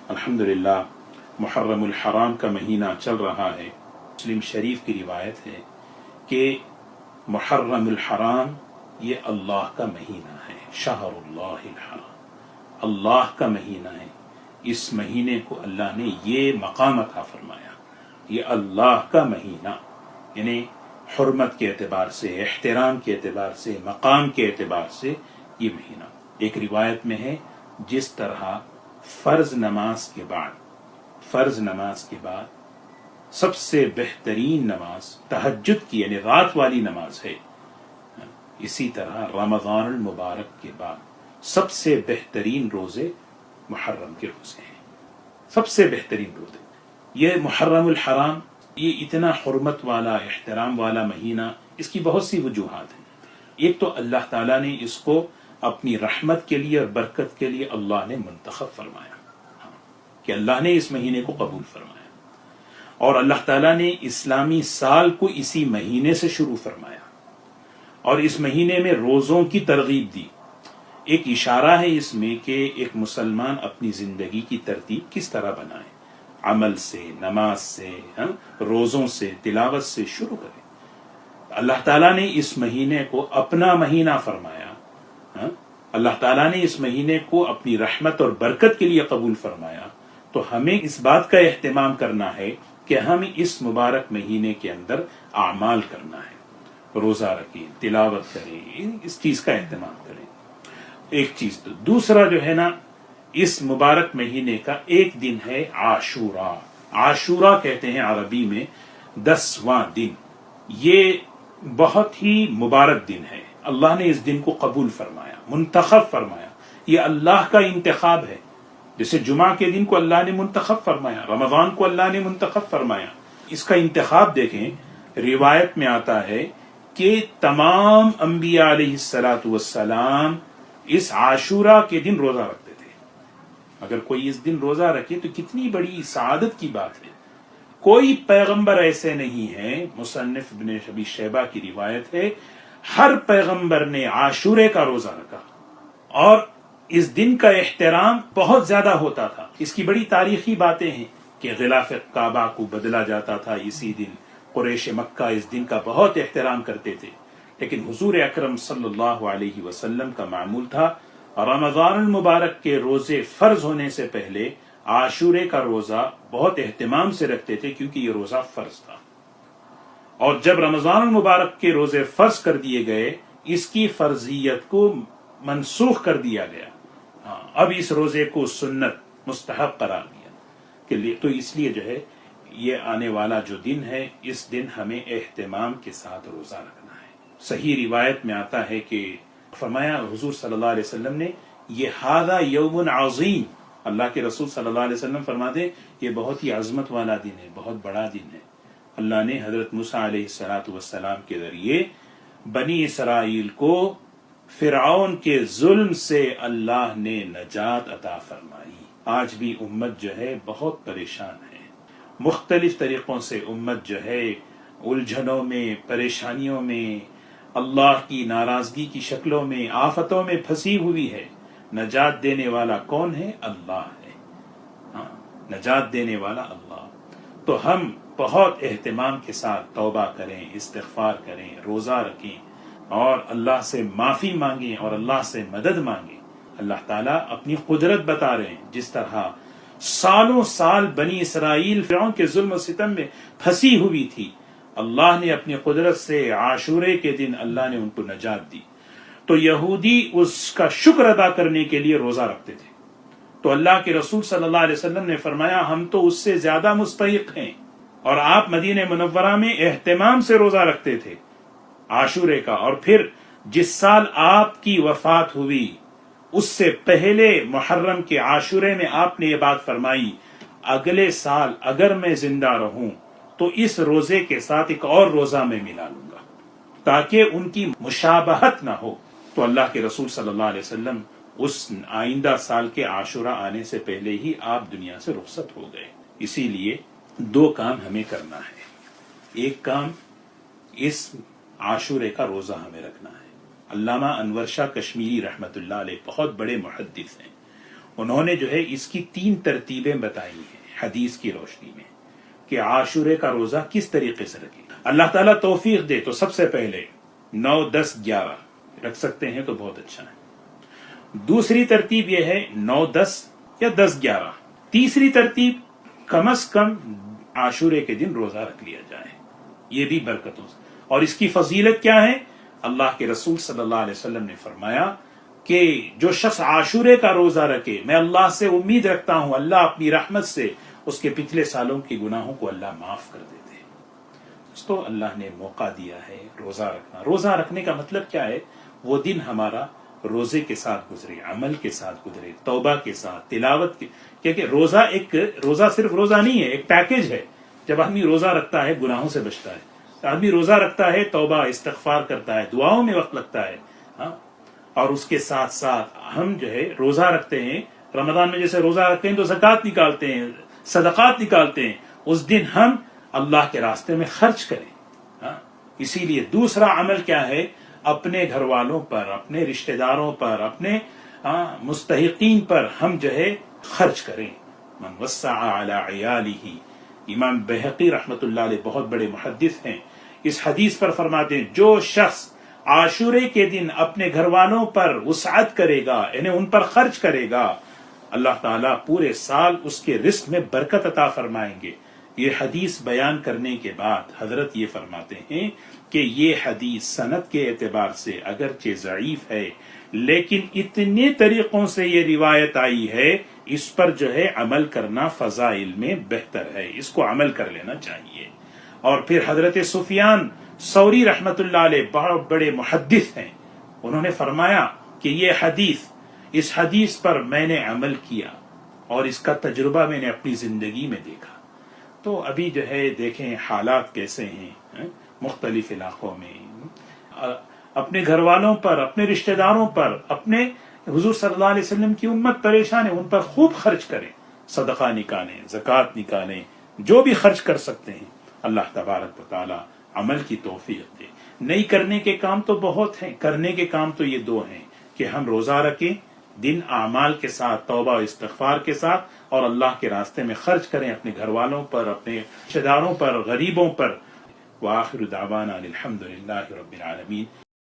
الحمدللہ محرم الحرام کا مہینہ چل رہا ہے۔ مسلم شریف کی روایت ہے کہ محرم الحرام یہ اللہ کا مہینہ ہے، شہر اللہ الحرام، اللہ کا مہینہ ہے۔ اس مہینے کو اللہ نے یہ مقام عطا فرمایا، یہ اللہ کا مہینہ، یعنی حرمت کے اعتبار سے، احترام کے اعتبار سے، مقام کے اعتبار سے یہ مہینہ۔ ایک روایت میں ہے جس طرح فرض نماز کے بعد سب سے بہترین نماز تہجد کی یعنی رات والی نماز ہے، اسی طرح رمضان المبارک کے بعد سب سے بہترین روزے محرم کے روزے ہیں، سب سے بہترین روزے۔ یہ محرم الحرام یہ اتنا حرمت والا، احترام والا مہینہ، اس کی بہت سی وجوہات ہیں۔ ایک تو اللہ تعالیٰ نے اس کو اپنی رحمت کے لیے اور برکت کے لیے اللہ نے منتخب فرمایا، کہ اللہ نے اس مہینے کو قبول فرمایا، اور اللہ تعالیٰ نے اسلامی سال کو اسی مہینے سے شروع فرمایا، اور اس مہینے میں روزوں کی ترغیب دی۔ ایک اشارہ ہے اس میں کہ ایک مسلمان اپنی زندگی کی ترتیب کس طرح بنائے، عمل سے، نماز سے، روزوں سے، تلاوت سے شروع کرے۔ اللہ تعالیٰ نے اس مہینے کو اپنا مہینہ فرمایا، اللہ تعالیٰ نے اس مہینے کو اپنی رحمت اور برکت کے لیے قبول فرمایا، تو ہمیں اس بات کا اہتمام کرنا ہے کہ ہم اس مبارک مہینے کے اندر اعمال کرنا ہے، روزہ رکھیں، تلاوت کریں، اس چیز کا اہتمام کریں۔ ایک چیز تو دوسرا جو ہے نا، اس مبارک مہینے کا ایک دن ہے عاشورہ۔ عاشورہ کہتے ہیں عربی میں 10واں دن۔ یہ بہت ہی مبارک دن ہے، اللہ نے اس دن کو قبول فرمایا، منتخب فرمایا، یہ اللہ کا انتخاب ہے۔ جیسے جمعہ کے دن کو اللہ نے منتخب فرمایا، رمضان کو اللہ نے منتخب فرمایا۔ اس کا انتخاب دیکھیں، روایت میں آتا ہے کہ تمام انبیاء علیہ السلام اس عاشورہ کے دن روزہ رکھتے تھے۔ اگر کوئی اس دن روزہ رکھے تو کتنی بڑی سعادت کی بات ہے۔ کوئی پیغمبر ایسے نہیں ہے، مصنف ابن ابی شیبہ کی روایت ہے، ہر پیغمبر نے عاشورے کا روزہ رکھا، اور اس دن کا احترام بہت زیادہ ہوتا تھا۔ اس کی بڑی تاریخی باتیں ہیں کہ غلاف کعبہ کو بدلا جاتا تھا اسی دن، قریش مکہ اس دن کا بہت احترام کرتے تھے، لیکن حضور اکرم صلی اللہ علیہ وسلم کا معمول تھا رمضان المبارک کے روزے فرض ہونے سے پہلے عاشورے کا روزہ بہت اہتمام سے رکھتے تھے، کیونکہ یہ روزہ فرض تھا۔ اور جب رمضان المبارک کے روزے فرض کر دیے گئے، اس کی فرضیت کو منسوخ کر دیا گیا، اب اس روزے کو سنت مستحب قرار دیا، تو اس لیے جو ہے یہ آنے والا جو دن ہے، اس دن ہمیں اہتمام کے ساتھ روزہ رکھنا ہے۔ صحیح روایت میں آتا ہے کہ فرمایا حضور صلی اللہ علیہ وسلم نے، یہ ھذا یوم عظیم، اللہ کے رسول صلی اللہ علیہ وسلم فرماتے یہ بہت ہی عظمت والا دن ہے، بہت بڑا دن ہے۔ اللہ نے حضرت موسیٰ علیہ السلام کے ذریعے بنی اسرائیل کو فرعون کے ظلم سے اللہ نے نجات عطا فرمائی۔ آج بھی امت جو ہے بہت پریشان ہے، مختلف طریقوں سے امت جو ہے الجھنوں میں، پریشانیوں میں، اللہ کی ناراضگی کی شکلوں میں، آفتوں میں پھنسی ہوئی ہے۔ نجات دینے والا کون ہے؟ اللہ ہے، نجات دینے والا اللہ۔ تو ہم بہت اہتمام کے ساتھ توبہ کریں، استغفار کریں، روزہ رکھیں، اور اللہ سے معافی مانگیں اور اللہ سے مدد مانگیں۔ اللہ تعالیٰ اپنی قدرت بتا رہے ہیں، جس طرح سالوں سال بنی اسرائیل فرعون کے ظلم و ستم میں پھنسی ہوئی تھی، اللہ نے اپنی قدرت سے عاشورے کے دن اللہ نے ان کو نجات دی۔ تو یہودی اس کا شکر ادا کرنے کے لیے روزہ رکھتے تھے، تو اللہ کے رسول صلی اللہ علیہ وسلم نے فرمایا ہم تو اس سے زیادہ مستحق ہیں، اور آپ مدینہ منورہ میں اہتمام سے روزہ رکھتے تھے عاشورے کا۔ اور پھر جس سال آپ کی وفات ہوئی، اس سے پہلے محرم کے عاشورے میں آپ نے یہ بات فرمائی، اگلے سال اگر میں زندہ رہوں تو اس روزے کے ساتھ ایک اور روزہ میں ملا لوں گا، تاکہ ان کی مشابہت نہ ہو۔ تو اللہ کے رسول صلی اللہ علیہ وسلم اس آئندہ سال کے عاشورہ آنے سے پہلے ہی آپ دنیا سے رخصت ہو گئے۔ اسی لیے دو کام ہمیں کرنا ہے۔ ایک کام اس عاشورے کا روزہ ہمیں رکھنا ہے۔ علامہ انور شاہ کشمیری رحمۃ اللہ علیہ بہت بڑے محدث ہیں، انہوں نے جو ہے اس کی 3 ترتیبیں بتائی ہیں حدیث کی روشنی میں کہ عاشورے کا روزہ کس طریقے سے رکھے. اللہ تعالیٰ توفیق دے تو سب سے پہلے 9، 10، 11 رکھ سکتے ہیں تو بہت اچھا ہے. دوسری ترتیب یہ ہے 9، 10 یا 10، 11. تیسری ترتیب کم از کم عاشورے کے دن روزہ رکھ لیا جائے. یہ بھی برکتوں سے. اور اس کی فضیلت کیا ہے؟ اللہ کے رسول صلی اللہ علیہ وسلم نے فرمایا کہ جو شخص عاشورے کا روزہ رکھے میں اللہ سے امید رکھتا ہوں اللہ اپنی رحمت سے اس کے پچھلے سالوں کے گناہوں کو اللہ معاف کر دیتے ہیں. تو اللہ نے موقع دیا ہے روزہ رکھنا. روزہ رکھنے کا مطلب کیا ہے؟ وہ دن ہمارا روزے کے ساتھ گزرے، عمل کے ساتھ گزرے، توبہ کے ساتھ، تلاوت کے. کیونکہ روزہ صرف روزہ نہیں ہے، ایک پیکج ہے. جب آدمی روزہ رکھتا ہے گناہوں سے بچتا ہے، آدمی روزہ رکھتا ہے توبہ استغفار کرتا ہے، دعاؤں میں وقت لگتا ہے. ہاں، اور اس کے ساتھ ساتھ ہم جو ہے روزہ رکھتے ہیں. رمضان میں جیسے روزہ رکھتے ہیں تو زکوٰۃ نکالتے ہیں، صدقات نکالتے ہیں. اس دن ہم اللہ کے راستے میں خرچ کریں. ہاں، اسی لیے دوسرا عمل کیا ہے؟ اپنے گھر والوں پر، اپنے رشتہ داروں پر، اپنے مستحقین پر ہم جو ہے خرچ کریں. من وسع علی عیالہ. امام بہقی رحمۃ اللہ علیہ بہت بڑے محدث ہیں، اس حدیث پر فرماتے ہیں جو شخص عاشورے کے دن اپنے گھر والوں پر وسعت کرے گا، یعنی ان پر خرچ کرے گا، اللہ تعالیٰ پورے سال اس کے رزق میں برکت عطا فرمائیں گے. یہ حدیث بیان کرنے کے بعد حضرت یہ فرماتے ہیں کہ یہ حدیث سند کے اعتبار سے اگرچہ ضعیف ہے لیکن اتنے طریقوں سے یہ روایت آئی ہے، اس پر جو ہے عمل کرنا فضائل میں بہتر ہے، اس کو عمل کر لینا چاہیے. اور پھر حضرت سفیان ثوری رحمت اللہ علیہ بہت بڑے محدث ہیں، انہوں نے فرمایا کہ اس حدیث پر میں نے عمل کیا اور اس کا تجربہ میں نے اپنی زندگی میں دیکھا. تو ابھی جو ہے دیکھیں حالات کیسے ہیں مختلف علاقوں میں. اپنے گھر والوں پر، اپنے رشتہ داروں پر، اپنے حضور صلی اللہ علیہ وسلم کی امت پریشان ہے، ان پر خوب خرچ کریں، صدقہ نکالیں، زکوٰۃ نکالیں، جو بھی خرچ کر سکتے ہیں. اللہ تبارک و تعالی عمل کی توفیق دے. نہیں کرنے کے کام تو بہت ہیں، کرنے کے کام تو یہ 2 ہیں کہ ہم روزہ رکھیں دن اعمال کے ساتھ، توبہ و استغفار کے ساتھ، اور اللہ کے راستے میں خرچ کریں اپنے گھر والوں پر، اپنے رشتہ داروں پر، غریبوں پر. وآخر دعوانا الحمد للہ رب العالمین.